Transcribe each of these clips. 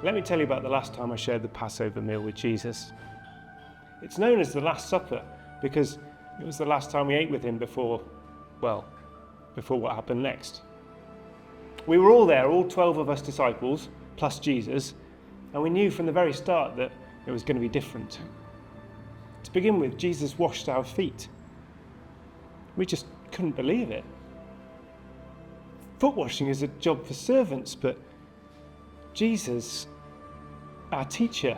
Let me tell you about the last time I shared the Passover meal with Jesus. It's known as the Last Supper because it was the last time we ate with him before what happened next. We were all there, all 12 of us disciples, plus Jesus, and we knew from the very start that it was going to be different. To begin with, Jesus washed our feet. We just couldn't believe it. Foot washing is a job for servants, but Jesus, our teacher,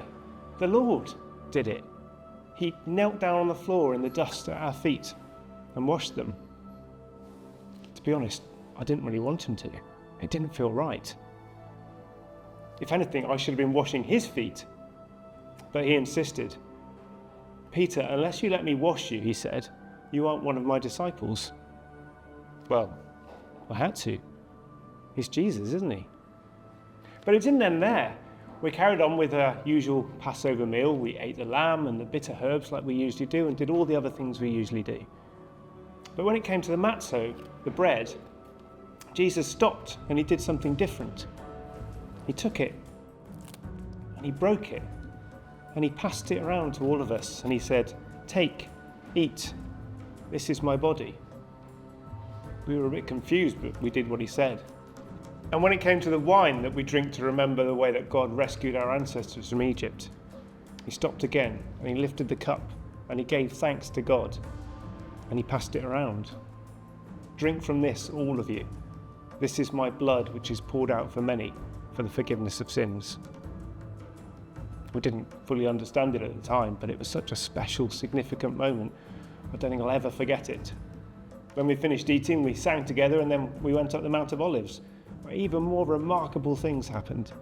the Lord, did it. He knelt down on the floor in the dust at our feet and washed them. To be honest, I didn't really want him to. It didn't feel right. If anything, I should have been washing his feet. But he insisted. "Peter, unless you let me wash you," he said, "you aren't one of my disciples." Well, I had to. He's Jesus, isn't he? But it didn't end there. We carried on with our usual Passover meal. We ate the lamb and the bitter herbs like we usually do and did all the other things we usually do. But when it came to the matzo, the bread, Jesus stopped and he did something different. He took it and he broke it and he passed it around to all of us and he said, "Take, eat, this is my body." We were a bit confused, but we did what he said. And when it came to the wine that we drink to remember the way that God rescued our ancestors from Egypt, he stopped again and he lifted the cup and he gave thanks to God and he passed it around. "Drink from this, all of you. This is my blood, which is poured out for many for the forgiveness of sins." We didn't fully understand it at the time, but it was such a special, significant moment. I don't think I'll ever forget it. When we finished eating, we sang together and then we went up the Mount of Olives, where even more remarkable things happened.